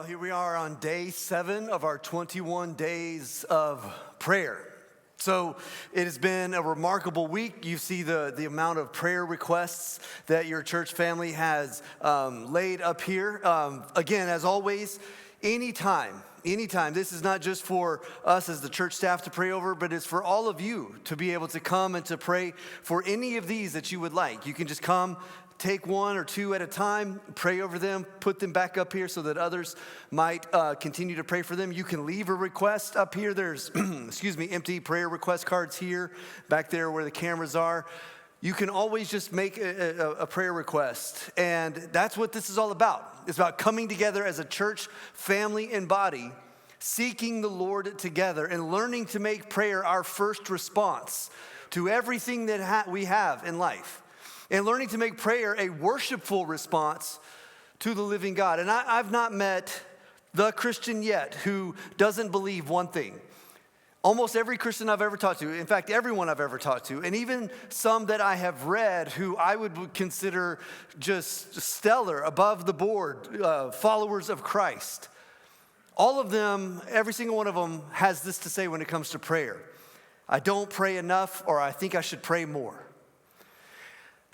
Well, here we are on day 7 of our 21 days of prayer. So it has been a remarkable week. You see the amount of prayer requests that your church family has laid up here. Again, as always, anytime. This is not just for us as the church staff to pray over, but it's for all of you to be able to come and to pray for any of these that you would like. You can just come, take one or two at a time, pray over them, put them back up here so that others might continue to pray for them. You can leave a request up here. There's, empty prayer request cards here, back there where the cameras are. You can always just make a prayer request. And that's what this is all about. It's about coming together as a church, family, and body, seeking the Lord together and learning to make prayer our first response to everything that we have in life. And learning to make prayer a worshipful response to the living God. And I've not met the Christian yet who doesn't believe one thing. Almost every Christian I've ever talked to, in fact, everyone I've ever talked to, and even some that I have read who I would consider just stellar, above the board, followers of Christ. All of them, every single one of them has this to say when it comes to prayer. I don't pray enough, or I think I should pray more.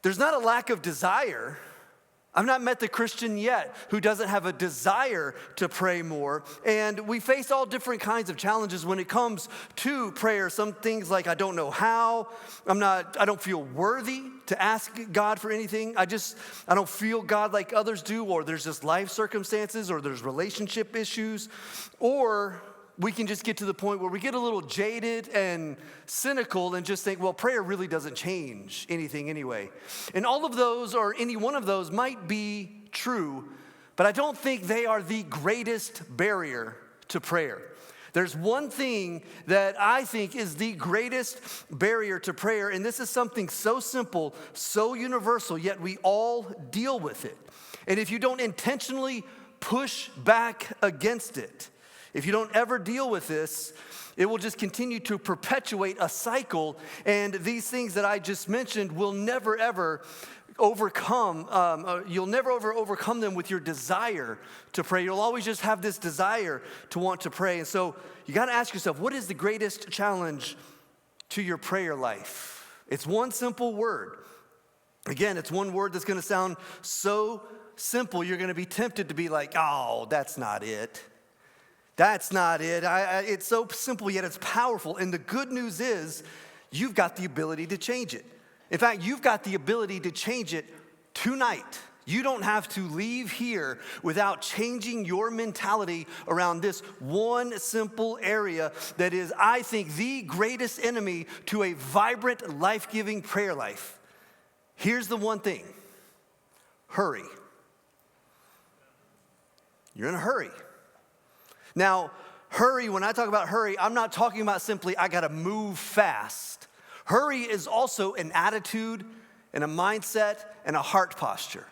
There's not a lack of desire. I've not met the Christian yet who doesn't have a desire to pray more. And we face all different kinds of challenges when it comes to prayer. Some things like I don't know how, I don't feel worthy to ask God for anything. I don't feel God like others do, or there's just life circumstances, or there's relationship issues, or we can just get to the point where we get a little jaded and cynical and just think, well, prayer really doesn't change anything anyway. And all of those, or any one of those, might be true, but I don't think they are the greatest barrier to prayer. There's one thing that I think is the greatest barrier to prayer, and this is something so simple, so universal, yet we all deal with it. And if you don't intentionally push back against it, if you don't ever deal with this, it will just continue to perpetuate a cycle, and these things that I just mentioned will never ever overcome. You'll never ever overcome them with your desire to pray. You'll always just have this desire to want to pray. And so you got to ask yourself, what is the greatest challenge to your prayer life? It's one simple word. Again, it's one word that's going to sound so simple, you're going to be tempted to be like, oh, that's not it. That's not it. It's so simple, yet it's powerful. And the good news is you've got the ability to change it. In fact, you've got the ability to change it tonight. You don't have to leave here without changing your mentality around this one simple area that is, I think, the greatest enemy to a vibrant, life-giving prayer life. Here's the one thing. Hurry. You're in a hurry. Now, hurry, when I talk about hurry, I'm not talking about simply I got to move fast. Hurry is also an attitude and a mindset and a heart posture.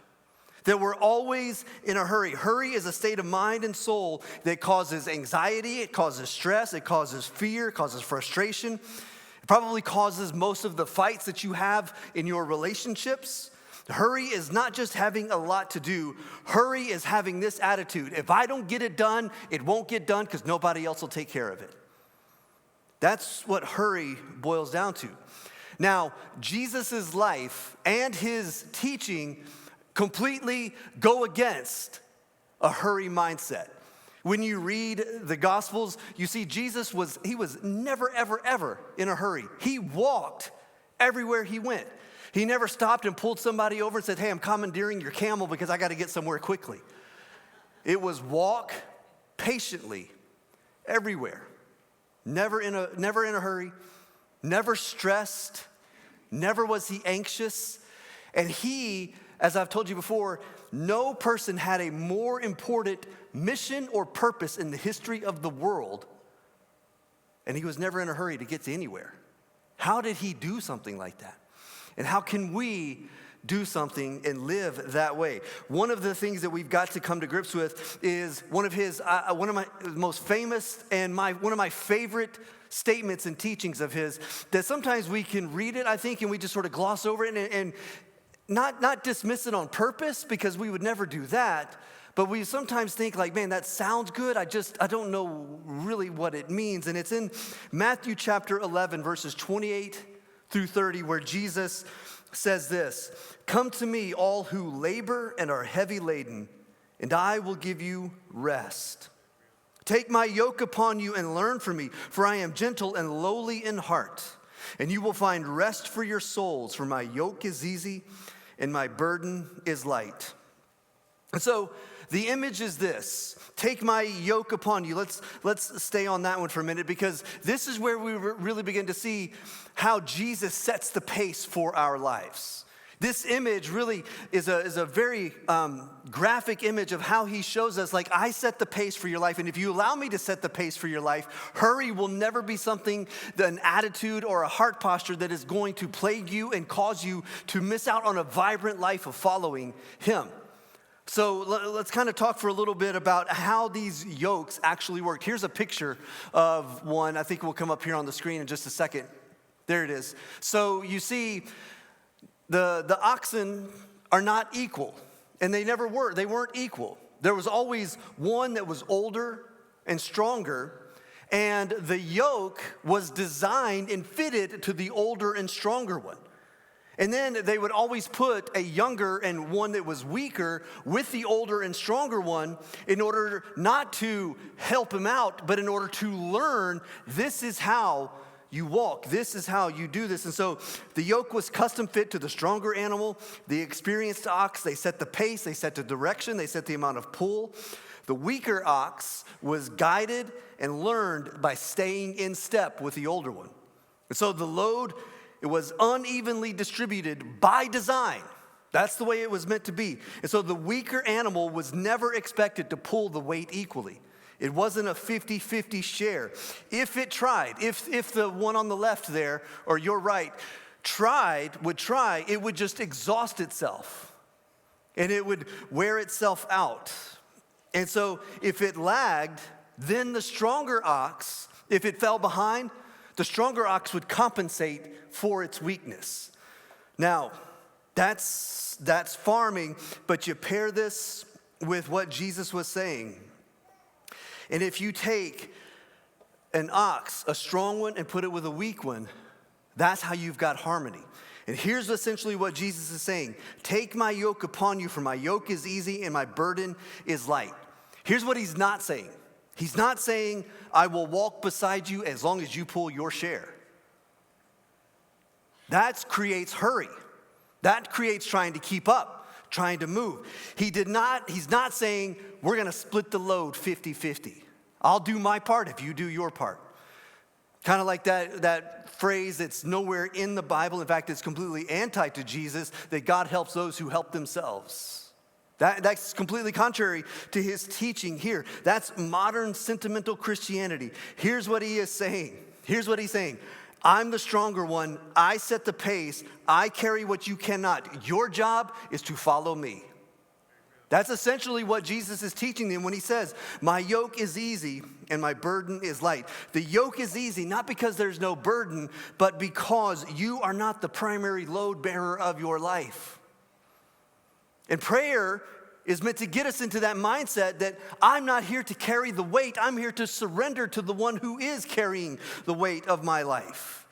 That we're always in a hurry. Hurry is a state of mind and soul that causes anxiety, it causes stress, it causes fear, it causes frustration. It probably causes most of the fights that you have in your relationships. Hurry is not just having a lot to do. Hurry is having this attitude. If I don't get it done, it won't get done because nobody else will take care of it. That's what hurry boils down to. Now, Jesus' life and his teaching completely go against a hurry mindset. When you read the Gospels, you see Jesus was never, ever, ever in a hurry. He walked everywhere he went. He never stopped and pulled somebody over and said, hey, I'm commandeering your camel because I got to get somewhere quickly. It was walk patiently everywhere. Never in a hurry, never stressed, never was he anxious. And he, as I've told you before, no person had a more important mission or purpose in the history of the world, and he was never in a hurry to get to anywhere. How did he do something like that? And how can we do something and live that way? One of the things that we've got to come to grips with is one of my most famous and one of my favorite statements and teachings of his, that sometimes we can read it, I think, and we just sort of gloss over it, and not dismiss it on purpose, because we would never do that, but we sometimes think like, man, that sounds good. I don't know really what it means. And it's in Matthew chapter 11, verses 28 through 30, where Jesus says this: "Come to me, all who labor and are heavy laden, and I will give you rest. Take my yoke upon you and learn from me, for I am gentle and lowly in heart, and you will find rest for your souls, for my yoke is easy and my burden is light." And so the image is this: take my yoke upon you. Let's stay on that one for a minute, because this is where we really begin to see how Jesus sets the pace for our lives. This image really is a very graphic image of how he shows us, like, I set the pace for your life, and if you allow me to set the pace for your life, hurry will never be something, an attitude or a heart posture that is going to plague you and cause you to miss out on a vibrant life of following him. So let's kind of talk for a little bit about how these yokes actually work. Here's a picture of one. I think it will come up here on the screen in just a second. There it is. So you see, the oxen are not equal, and they never were. They weren't equal. There was always one that was older and stronger, and the yoke was designed and fitted to the older and stronger one. And then they would always put a younger and one that was weaker with the older and stronger one, in order not to help him out, but in order to learn, this is how you walk, this is how you do this. And so the yoke was custom fit to the stronger animal. The experienced ox, they set the pace, they set the direction, they set the amount of pull. The weaker ox was guided and learned by staying in step with the older one. And so the load, it was unevenly distributed by design. That's the way it was meant to be. And so the weaker animal was never expected to pull the weight equally. It wasn't a 50-50 share. If it tried, if the one on the left there, or your right, would try, it would just exhaust itself. And it would wear itself out. And so if it lagged, then the stronger ox, if it fell behind, the stronger ox would compensate for its weakness. Now, that's farming, but you pair this with what Jesus was saying. And if you take an ox, a strong one, and put it with a weak one, that's how you've got harmony. And here's essentially what Jesus is saying: take my yoke upon you, for my yoke is easy and my burden is light. Here's what he's not saying. He's not saying, I will walk beside you as long as you pull your share. That creates hurry. That creates trying to keep up, trying to move. He's not saying, we're going to split the load 50-50. I'll do my part if you do your part. Kind of like that phrase that's nowhere in the Bible. In fact, it's completely anti to Jesus, that God helps those who help themselves. That's completely contrary to his teaching here. That's modern sentimental Christianity. Here's what he is saying. Here's what he's saying. I'm the stronger one. I set the pace. I carry what you cannot. Your job is to follow me. That's essentially what Jesus is teaching them when he says, my yoke is easy and my burden is light. The yoke is easy, not because there's no burden, but because you are not the primary load bearer of your life. And prayer is meant to get us into that mindset that I'm not here to carry the weight. I'm here to surrender to the one who is carrying the weight of my life.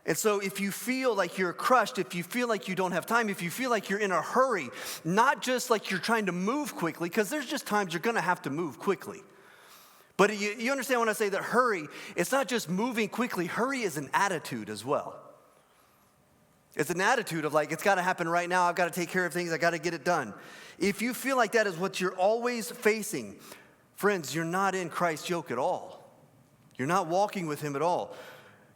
And so if you feel like you're crushed, if you feel like you don't have time, if you feel like you're in a hurry, not just like you're trying to move quickly, because there's just times you're going to have to move quickly. But you understand when I say that hurry, it's not just moving quickly. Hurry is an attitude as well. It's an attitude of like, it's got to happen right now. I've got to take care of things. I got to get it done. If you feel like that is what you're always facing, friends, you're not in Christ's yoke at all. You're not walking with him at all.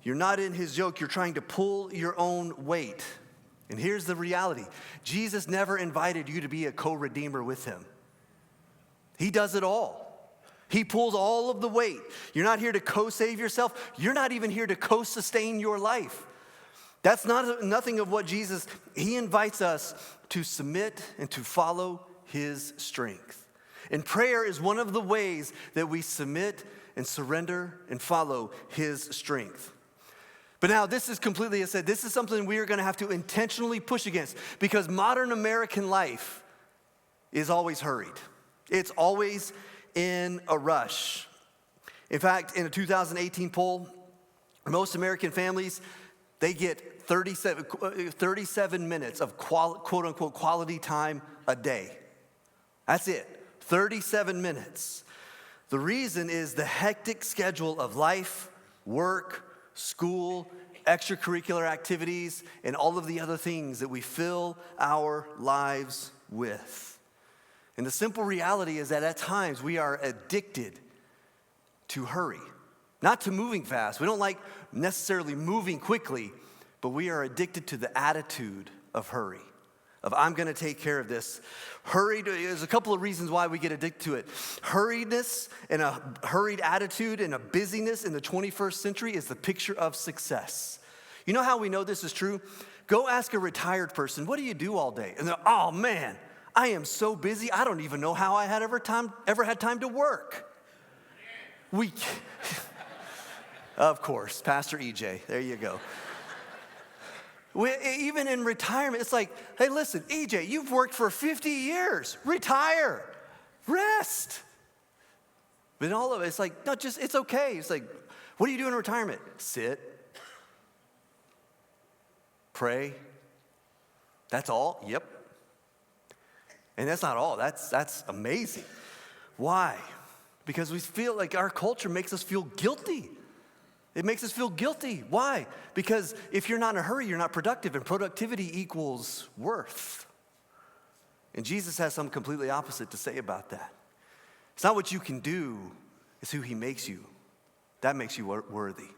You're not in his yoke. You're trying to pull your own weight. And here's the reality. Jesus never invited you to be a co-redeemer with him. He does it all. He pulls all of the weight. You're not here to co-save yourself. You're not even here to co-sustain your life. That's nothing of what Jesus, he invites us to submit and to follow his strength. And prayer is one of the ways that we submit and surrender and follow his strength. But now this is completely, as I said, this is something we are going to have to intentionally push against because modern American life is always hurried. It's always in a rush. In fact, in a 2018 poll, most American families, they get 37 minutes of quote unquote quality time a day. That's it, 37 minutes. The reason is the hectic schedule of life, work, school, extracurricular activities, and all of the other things that we fill our lives with. And the simple reality is that at times we are addicted to hurry, not to moving fast. We don't like necessarily moving quickly, but we are addicted to the attitude of hurry, of I'm gonna take care of this. There's a couple of reasons why we get addicted to it. Hurriedness and a hurried attitude and a busyness in the 21st century is the picture of success. You know how we know this is true? Go ask a retired person, what do you do all day? And they're, oh man, I am so busy, I don't even know how I had ever had time to work. Of course, Pastor EJ, there you go. Even in retirement, it's like, hey, listen, EJ, you've worked for 50 years. Retire. Rest. But all of it, it's like, no, just, it's okay. It's like, what do you do in retirement? Sit. Pray. That's all? Yep. And that's not all. That's amazing. Why? Because we feel like our culture makes us feel guilty. It makes us feel guilty. Why? Because if you're not in a hurry, you're not productive, and productivity equals worth. And Jesus has something completely opposite to say about that. It's not what you can do, it's who he makes you. That makes you worthy.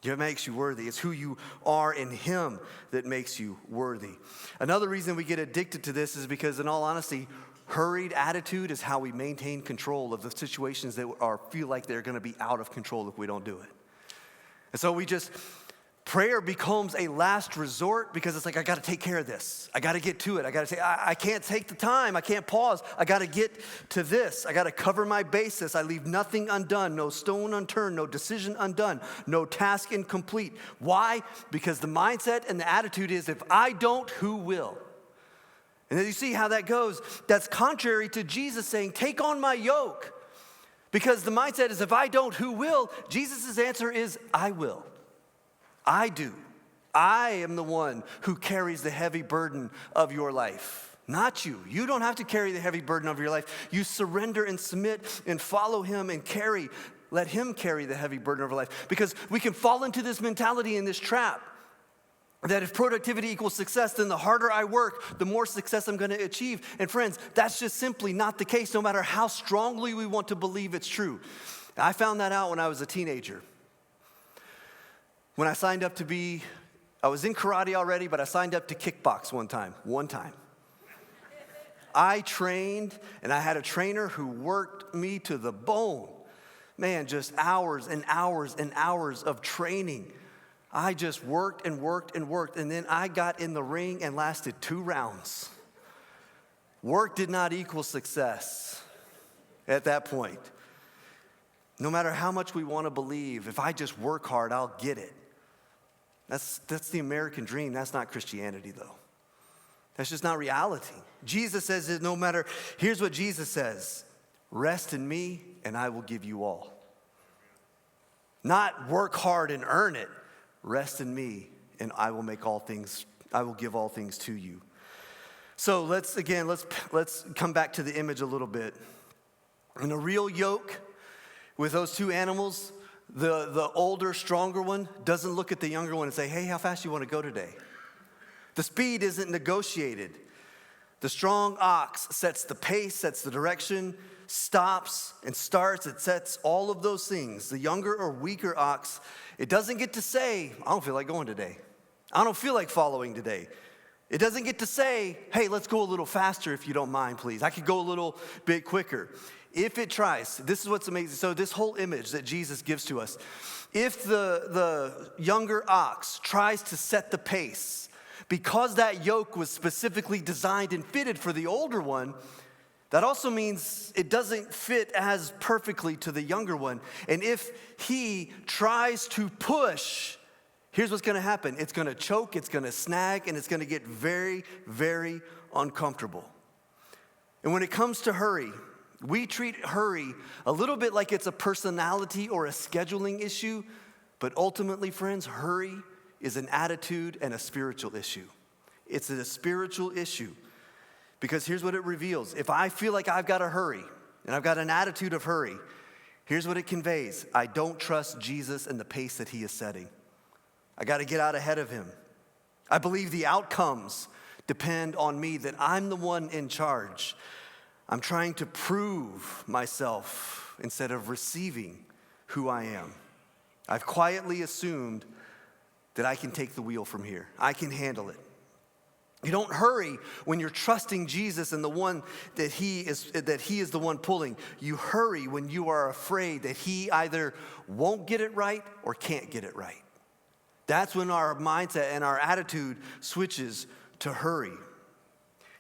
It makes you worthy. It's who you are in him that makes you worthy. Another reason we get addicted to this is because, in all honesty, hurried attitude is how we maintain control of the situations that feel like they're going to be out of control if we don't do it. And so prayer becomes a last resort because it's like, I got to take care of this. I got to get to it. I got to say, I can't take the time. I can't pause. I got to get to this. I got to cover my bases. I leave nothing undone, no stone unturned, no decision undone, no task incomplete. Why? Because the mindset and the attitude is, if I don't, who will? And then you see how that goes. That's contrary to Jesus saying, take on my yoke. Because the mindset is, if I don't, who will? Jesus' answer is, I will. I do. I am the one who carries the heavy burden of your life, not you. You don't have to carry the heavy burden of your life. You surrender and submit and follow him and let him carry the heavy burden of your life. Because we can fall into this mentality in this trap that if productivity equals success, then the harder I work, the more success I'm going to achieve. And friends, that's just simply not the case, no matter how strongly we want to believe it's true. I found that out when I was a teenager. When I signed up I was in karate already, but I signed up to kickbox one time. I trained, and I had a trainer who worked me to the bone. Man, just hours and hours and hours of training. I just worked and worked and worked, and then I got in the ring and lasted 2 rounds. Work did not equal success at that point. No matter how much we want to believe, if I just work hard, I'll get it. That's the American dream. That's not Christianity, though. That's just not reality. Jesus says that here's what Jesus says: rest in me, and I will give you all. Not work hard and earn it. Rest in me, and I will give all things to you. So let's come back to the image a little bit. In a real yoke with those 2 animals, the older, stronger one doesn't look at the younger one and say, hey, how fast do you want to go today? The speed isn't negotiated. The strong ox sets the pace, sets the direction, stops and starts. It sets all of those things. The younger or weaker ox, it doesn't get to say, I don't feel like going today. I don't feel like following today. It doesn't get to say, hey, let's go a little faster if you don't mind, please. I could go a little bit quicker. If it tries, this is what's amazing. So this whole image that Jesus gives to us, if the younger ox tries to set the pace, because that yoke was specifically designed and fitted for the older one, that also means it doesn't fit as perfectly to the younger one. And if he tries to push, here's what's gonna happen. It's gonna choke, it's gonna snag, and it's gonna get very, very uncomfortable. And when it comes to hurry, we treat hurry a little bit like it's a personality or a scheduling issue, but ultimately, friends, hurry is an attitude and a spiritual issue. It's a spiritual issue because here's what it reveals. If I feel like I've got to hurry and I've got an attitude of hurry, here's what it conveys. I don't trust Jesus and the pace that he is setting. I got to get out ahead of him. I believe the outcomes depend on me, that I'm the one in charge. I'm trying to prove myself instead of receiving who I am. I've quietly assumed that I can take the wheel from here. I can handle it. You don't hurry when you're trusting Jesus and the one that he is the one pulling. You hurry when you are afraid that he either won't get it right or can't get it right. That's when our mindset and our attitude switches to hurry.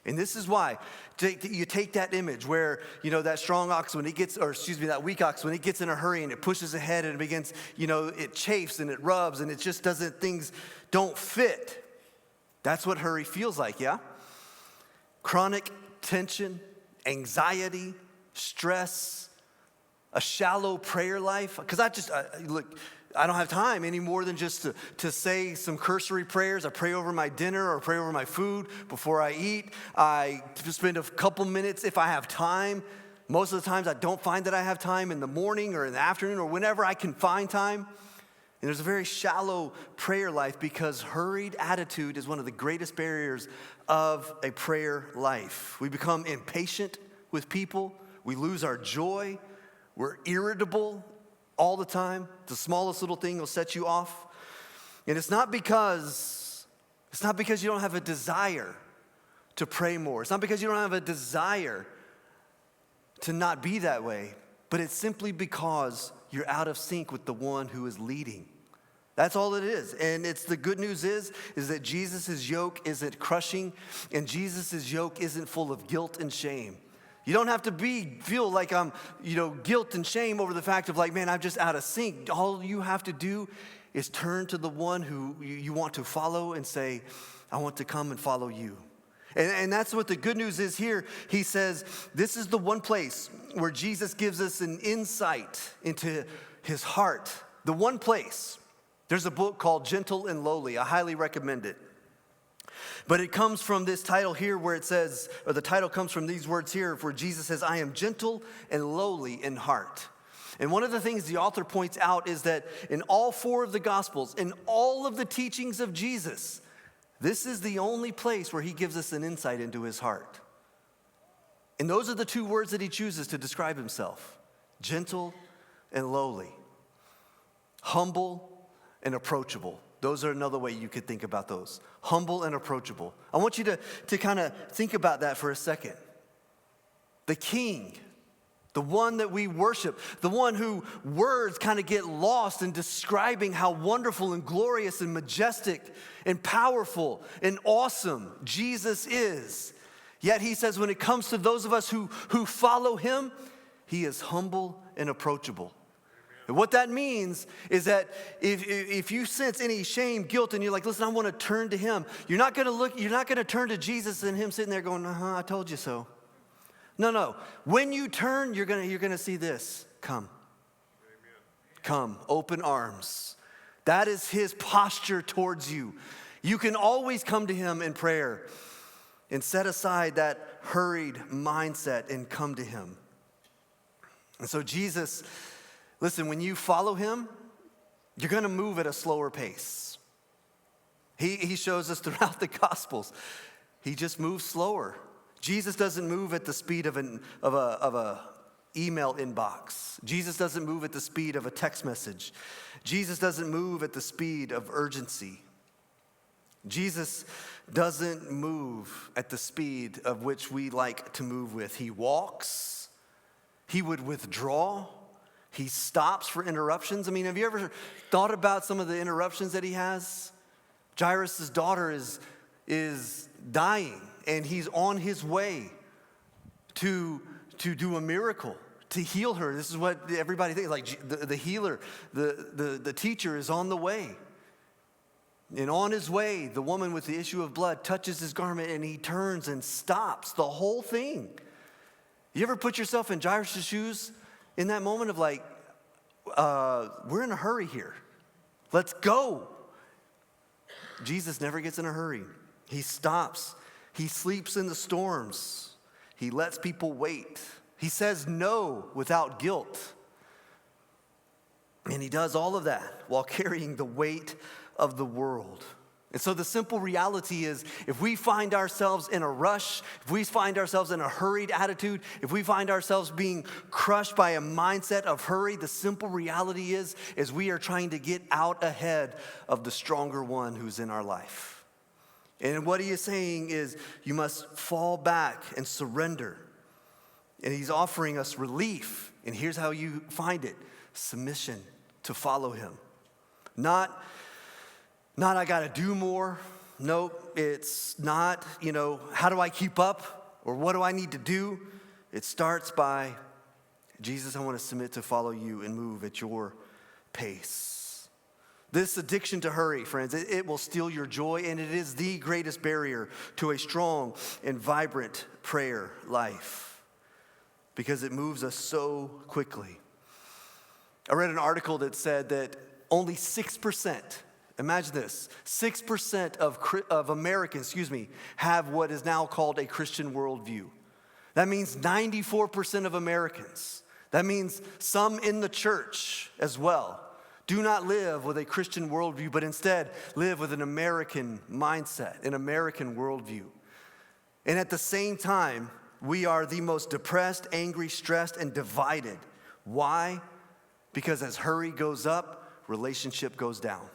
And this is why you take that image where, that strong ox that weak ox, when it gets in a hurry and it pushes ahead and it begins, it chafes and it rubs and it just things don't fit. That's what hurry feels like, yeah? Chronic tension, anxiety, stress, a shallow prayer life. Because I don't have time any more than just to say some cursory prayers. I pray over my dinner or pray over my food before I eat. I spend a couple minutes if I have time. Most of the times I don't find that I have time in the morning or in the afternoon or whenever I can find time. And there's a very shallow prayer life because hurried attitude is one of the greatest barriers of a prayer life. We become impatient with people. We lose our joy. We're irritable all the time. The smallest little thing will set you off. And it's not because you don't have a desire to pray more. It's not because you don't have a desire to not be that way, but it's simply because you're out of sync with the one who is leading. That's all it is. And it's the good news is that Jesus' yoke isn't crushing and Jesus' yoke isn't full of guilt and shame. You don't have to feel like I'm, guilt and shame over the fact of like, man, I'm just out of sync. All you have to do is turn to the one who you want to follow and say, I want to come and follow you. And that's what the good news is here. He says, this is the one place where Jesus gives us an insight into his heart. The one place. There's a book called Gentle and Lowly. I highly recommend it. But it comes from this title here where it says, or the title comes from these words here where Jesus says, I am gentle and lowly in heart. And one of the things the author points out is that in all four of the Gospels, in all of the teachings of Jesus, this is the only place where he gives us an insight into his heart. And those are the two words that he chooses to describe himself. Gentle and lowly. Humble and approachable. Those are another way you could think about those. Humble and approachable. I want you to kind of think about that for a second. The King, the one that we worship, the one who words kind of get lost in describing how wonderful and glorious and majestic and powerful and awesome Jesus is. Yet he says when it comes to those of us who follow him, he is humble and approachable. And what that means is that if you sense any shame, guilt, and you're like, listen, I want to turn to him, you're not going to turn to Jesus and him sitting there going, I told you so. No. When you turn, you're going to see this. Come. Amen. Come, open arms. That is his posture towards you. You can always come to him in prayer and set aside that hurried mindset and come to him. And so Jesus, listen, when you follow him, you're going to move at a slower pace. He shows us throughout the Gospels. He just moves slower. Jesus doesn't move at the speed of a email inbox. Jesus doesn't move at the speed of a text message. Jesus doesn't move at the speed of urgency. Jesus doesn't move at the speed of which we like to move with. He walks. He would withdraw. He stops for interruptions. I mean, have you ever thought about some of the interruptions that he has? Jairus' daughter is dying, and he's on his way to do a miracle, to heal her. This is what everybody thinks, like the healer, the teacher is on the way. And on his way, the woman with the issue of blood touches his garment and he turns and stops the whole thing. You ever put yourself in Jairus' shoes in that moment of like, we're in a hurry here. Let's go. Jesus never gets in a hurry. He stops. He sleeps in the storms. He lets people wait. He says no without guilt. And he does all of that while carrying the weight of the world. And so the simple reality is, if we find ourselves in a rush, if we find ourselves in a hurried attitude, if we find ourselves being crushed by a mindset of hurry, the simple reality is we are trying to get out ahead of the stronger one who's in our life. And what he is saying is, you must fall back and surrender. And he's offering us relief. And here's how you find it: submission to follow him. Not I got to do more. Nope, it's not, how do I keep up or what do I need to do? It starts by, Jesus, I want to submit to follow you and move at your pace. This addiction to hurry, friends, it will steal your joy, and it is the greatest barrier to a strong and vibrant prayer life because it moves us so quickly. I read an article that said that only 6%, imagine this, 6% of Americans, have what is now called a Christian worldview. That means 94% of Americans, that means some in the church as well, do not live with a Christian worldview, but instead live with an American mindset, an American worldview. And at the same time, we are the most depressed, angry, stressed, and divided. Why? Because as hurry goes up, relationship goes down.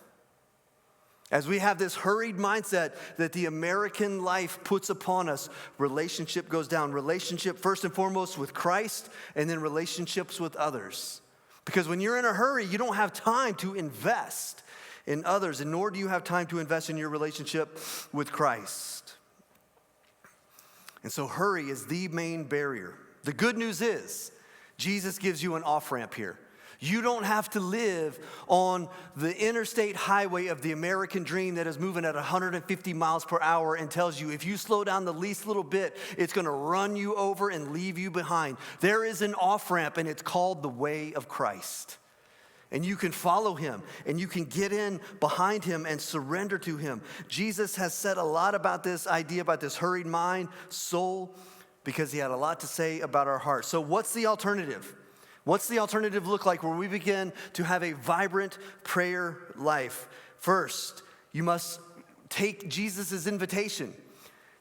As we have this hurried mindset that the American life puts upon us, relationship goes down. Relationship first and foremost with Christ, and then relationships with others. Because when you're in a hurry, you don't have time to invest in others, and nor do you have time to invest in your relationship with Christ. And so hurry is the main barrier. The good news is, Jesus gives you an off-ramp here. You don't have to live on the interstate highway of the American dream that is moving at 150 miles per hour and tells you if you slow down the least little bit, it's going to run you over and leave you behind. There is an off-ramp, and it's called the way of Christ. And you can follow him, and you can get in behind him and surrender to him. Jesus has said a lot about this idea, about this hurried mind, soul, because he had a lot to say about our heart. So what's the alternative? What's the alternative look like where we begin to have a vibrant prayer life? First, you must take Jesus' invitation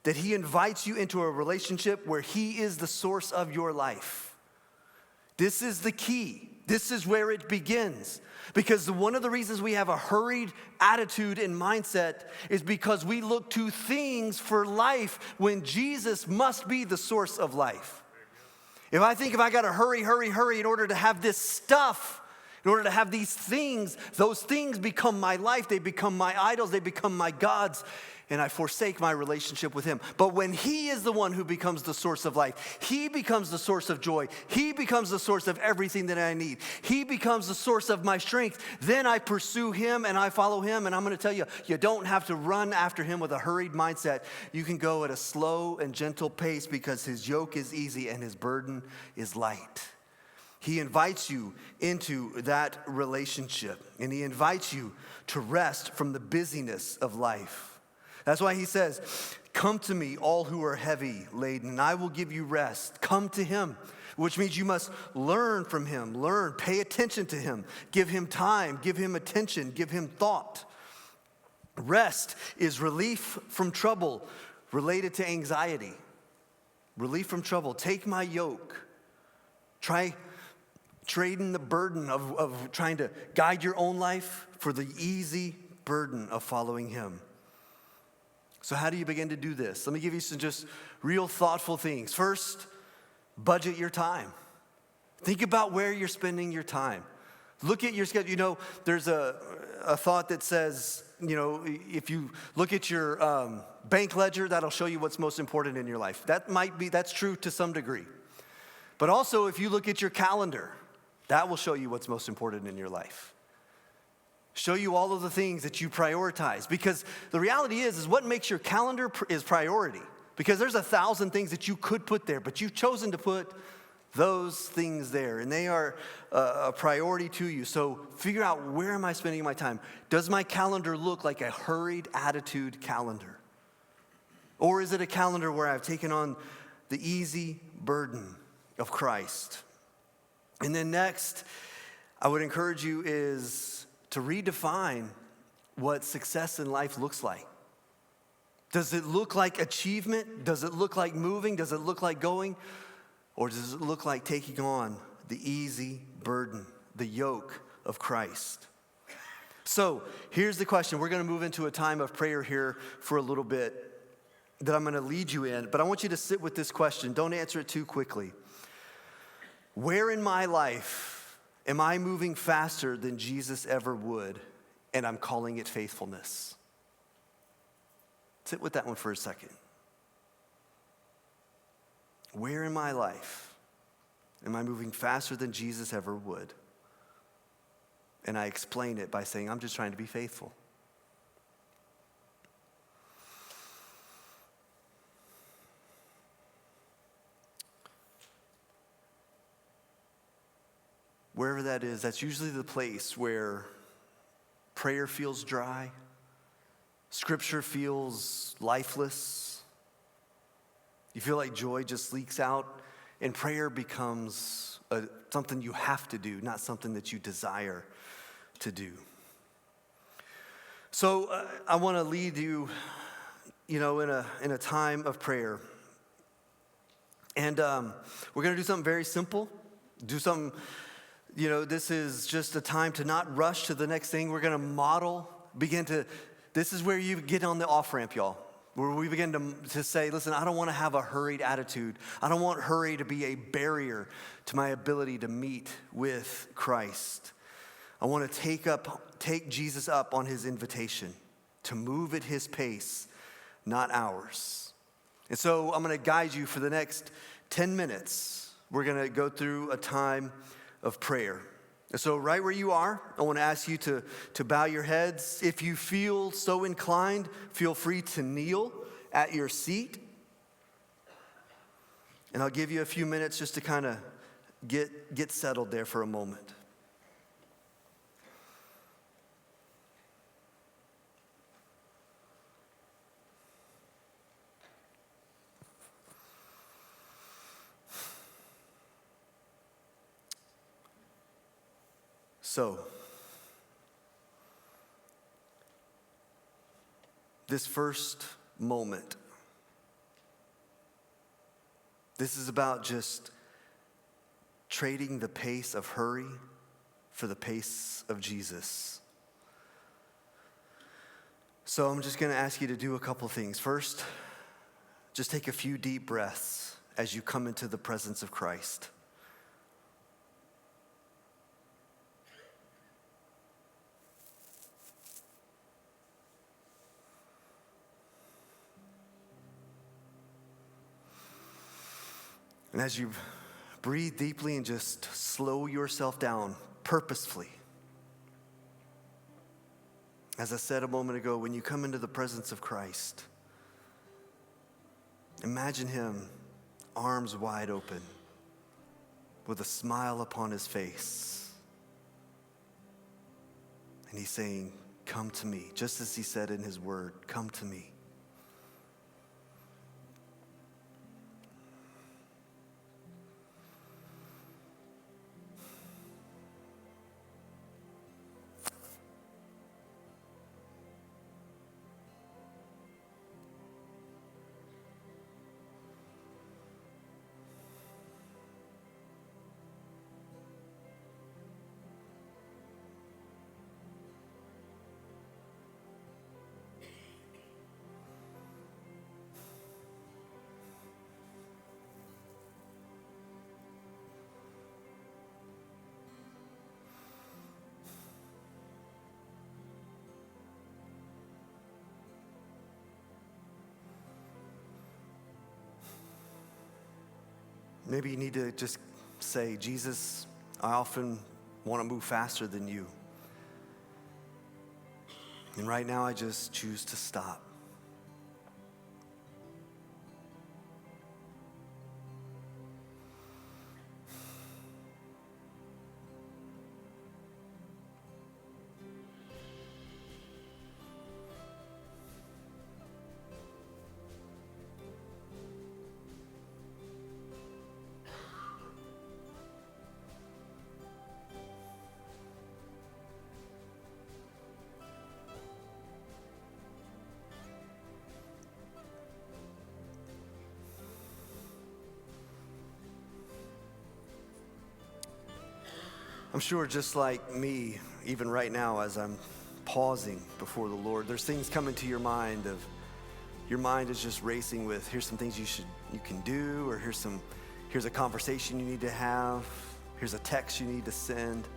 that he invites you into a relationship where he is the source of your life. This is the key. This is where it begins. Because one of the reasons we have a hurried attitude and mindset is because we look to things for life when Jesus must be the source of life. If I got to hurry in order to have this stuff, in order to have these things, those things become my life, they become my idols, they become my gods, and I forsake my relationship with him. But when he is the one who becomes the source of life, he becomes the source of joy, he becomes the source of everything that I need, he becomes the source of my strength, then I pursue him and I follow him. And I'm going to tell you, you don't have to run after him with a hurried mindset. You can go at a slow and gentle pace because his yoke is easy and his burden is light. He invites you into that relationship, and he invites you to rest from the busyness of life. That's why he says, come to me, all who are heavy laden, and I will give you rest. Come to him, which means you must learn from him. Pay attention to him. Give him time, give him attention, give him thought. Rest is relief from trouble related to anxiety. Relief from trouble. Take my yoke. Try trading the burden of trying to guide your own life for the easy burden of following him. So how do you begin to do this? Let me give you some just real thoughtful things. First, budget your time. Think about where you're spending your time. Look at your schedule. There's a thought that says, if you look at your bank ledger, that'll show you what's most important in your life. That's true to some degree. But also, if you look at your calendar, that will show you what's most important in your life. Show you all of the things that you prioritize. Because the reality is what makes your calendar is priority. Because there's 1,000 things that you could put there, but you've chosen to put those things there, and they are a priority to you. So figure out, where am I spending my time? Does my calendar look like a hurried attitude calendar? Or is it a calendar where I've taken on the easy burden of Christ? And then next, I would encourage you is to redefine what success in life looks like. Does it look like achievement? Does it look like moving? Does it look like going? Or does it look like taking on the easy burden, the yoke of Christ? So here's the question. We're going to move into a time of prayer here for a little bit that I'm going to lead you in. But I want you to sit with this question. Don't answer it too quickly. Where in my life am I moving faster than Jesus ever would, and I'm calling it faithfulness? Sit with that one for a second. Where in my life am I moving faster than Jesus ever would? And I explain it by saying, I'm just trying to be faithful. Wherever that is, that's usually the place where prayer feels dry, Scripture feels lifeless. You feel like joy just leaks out, and prayer becomes something you have to do, not something that you desire to do. So I want to lead you, in a time of prayer. And we're going to do something very simple. Do something, this is just a time to not rush to the next thing. We're going to this is where you get on the off-ramp, y'all. Where we begin to say, listen, I don't want to have a hurried attitude. I don't want hurry to be a barrier to my ability to meet with Christ. I want to take Jesus up on his invitation to move at his pace, not ours. And so I'm going to guide you for the next 10 minutes. We're going to go through a time of prayer. And so right where you are, I want to ask you to bow your heads. If you feel so inclined, feel free to kneel at your seat. And I'll give you a few minutes just to kind of get settled there for a moment. So, this first moment, this is about just trading the pace of hurry for the pace of Jesus. So I'm just going to ask you to do a couple things. First, just take a few deep breaths as you come into the presence of Christ. And as you breathe deeply and just slow yourself down purposefully, as I said a moment ago, when you come into the presence of Christ, imagine him arms wide open with a smile upon his face. And he's saying, come to me, just as he said in his word, come to me. Maybe you need to just say, Jesus, I often want to move faster than you. And right now, I just choose to stop. I'm sure just like me, even right now as I'm pausing before the Lord, there's things coming to your mind of your mind is just racing with, here's some things you can do, or here's a conversation you need to have, here's a text you need to send,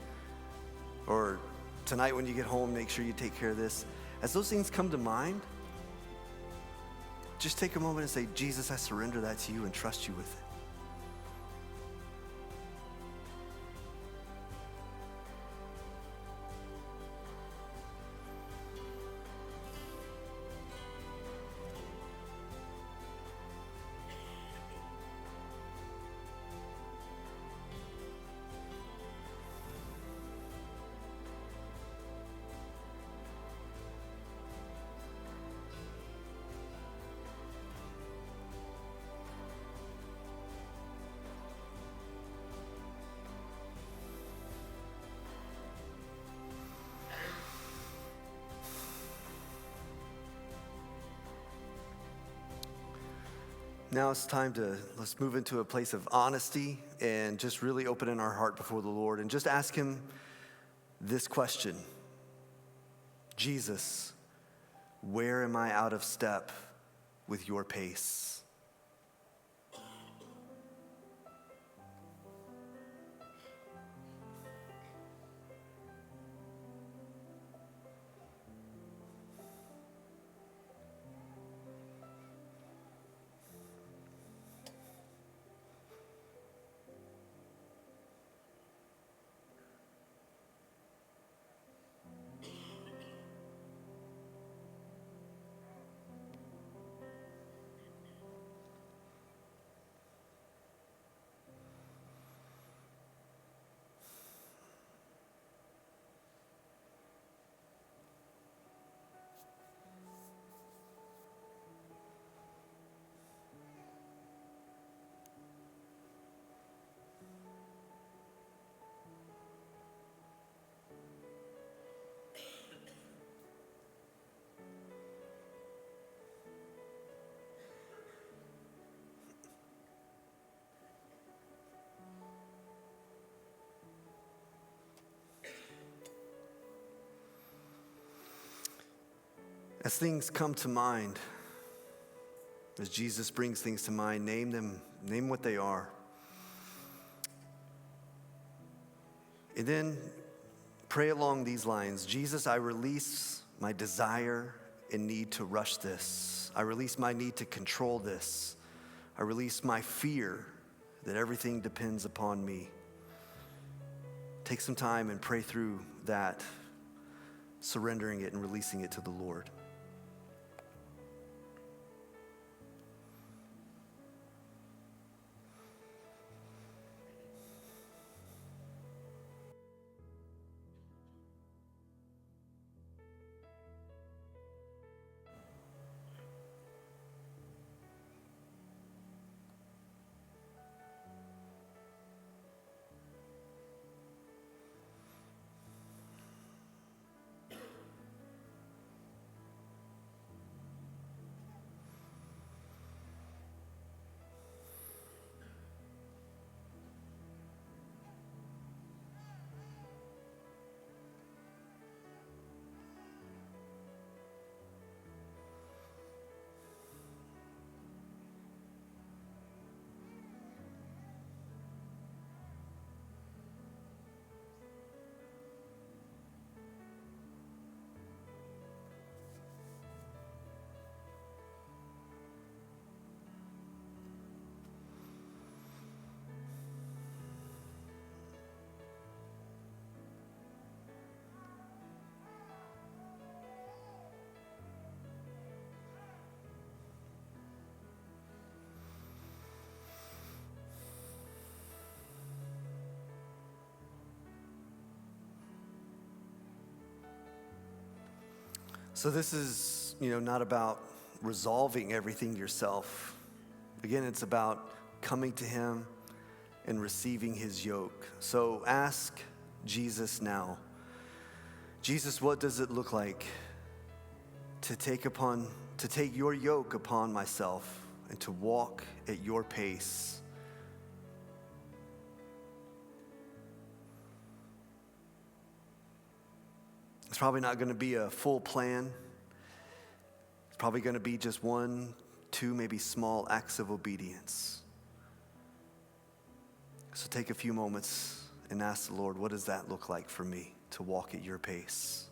or tonight when you get home, make sure you take care of this. As those things come to mind, just take a moment and say, Jesus, I surrender that to you and trust you with it. Now it's time let's move into a place of honesty and just really opening our heart before the Lord and just ask him this question. Jesus, where am I out of step with your pace? As things come to mind, as Jesus brings things to mind, name them, name what they are. And then pray along these lines. Jesus, I release my desire and need to rush this. I release my need to control this. I release my fear that everything depends upon me. Take some time and pray through that, surrendering it and releasing it to the Lord. So this is, not about resolving everything yourself. Again, it's about coming to him and receiving his yoke. So ask Jesus now. Jesus, what does it look like to take your yoke upon myself and to walk at your pace? It's probably not going to be a full plan. It's probably going to be just 1, 2, maybe small acts of obedience. So take a few moments and ask the Lord, what does that look like for me to walk at your pace?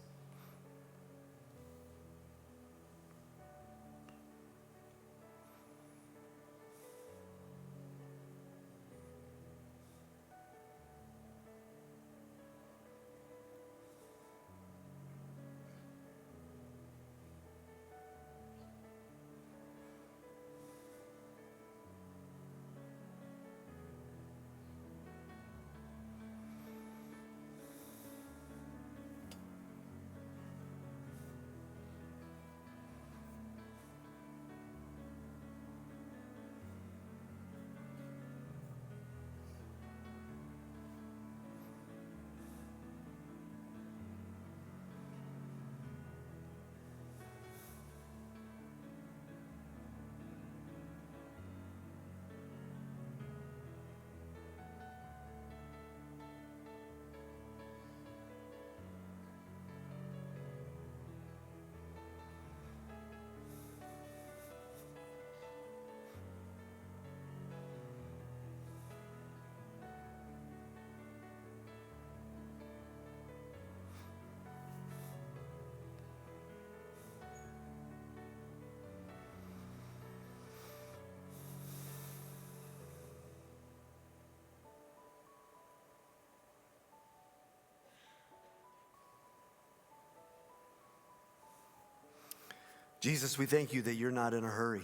Jesus, we thank you that you're not in a hurry.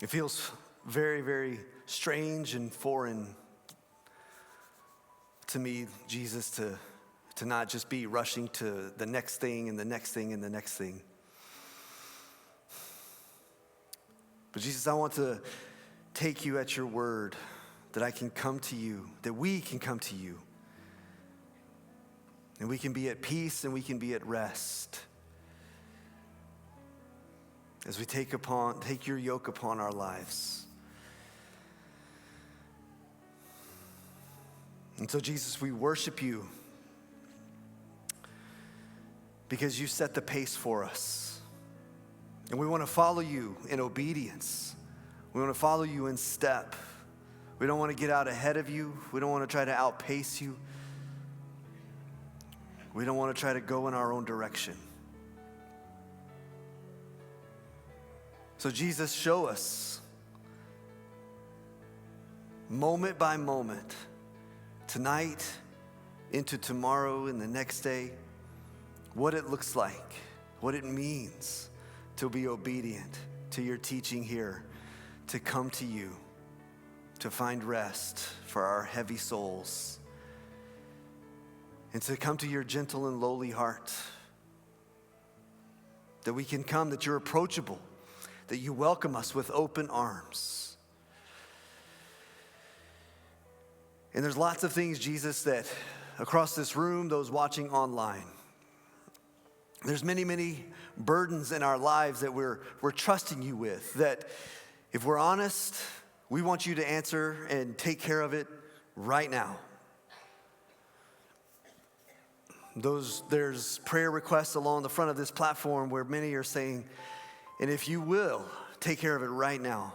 It feels very, very strange and foreign to me, Jesus, to not just be rushing to the next thing and the next thing and the next thing. But Jesus, I want to take you at your word, that I can come to you, that we can come to you. And we can be at peace and we can be at rest as we take your yoke upon our lives. And so, Jesus, we worship you because you set the pace for us. And we want to follow you in obedience. We want to follow you in step. We don't want to get out ahead of you. We don't want to try to outpace you. We don't want to try to go in our own direction. So Jesus, show us moment by moment, tonight into tomorrow and the next day, what it looks like, what it means to be obedient to your teaching here, to come to you, to find rest for our heavy souls, and to come to your gentle and lowly heart. That we can come, that you're approachable, that you welcome us with open arms. And there's lots of things, Jesus, that across this room, those watching online, there's many, many burdens in our lives that we're trusting you with, that if we're honest, we want you to answer and take care of it right now. There's prayer requests along the front of this platform where many are saying, and if you will, take care of it right now.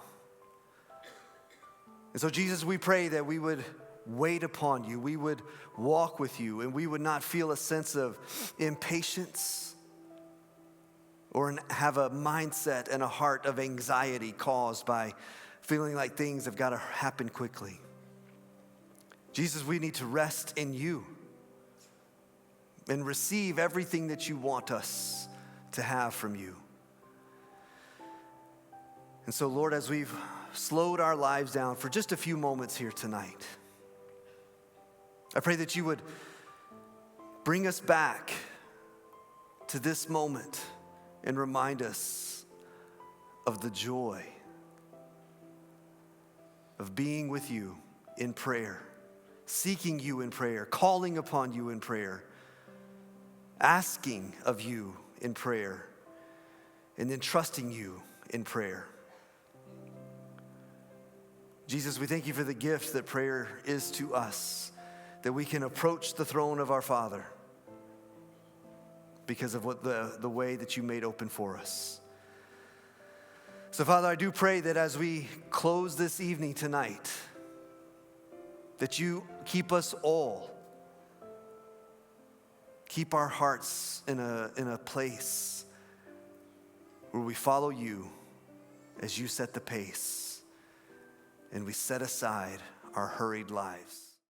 And so, Jesus, we pray that we would wait upon you, we would walk with you, and we would not feel a sense of impatience or have a mindset and a heart of anxiety caused by feeling like things have got to happen quickly. Jesus, we need to rest in you and receive everything that you want us to have from you. And so, Lord, as we've slowed our lives down for just a few moments here tonight, I pray that you would bring us back to this moment and remind us of the joy of being with you in prayer, seeking you in prayer, calling upon you in prayer, asking of you in prayer, and then trusting you in prayer. Jesus, we thank you for the gift that prayer is to us, that we can approach the throne of our Father because of what the way that you made open for us. So, Father, I do pray that as we close this evening tonight, that you keep us all, keep our hearts in a place where we follow you as you set the pace and we set aside our hurried lives.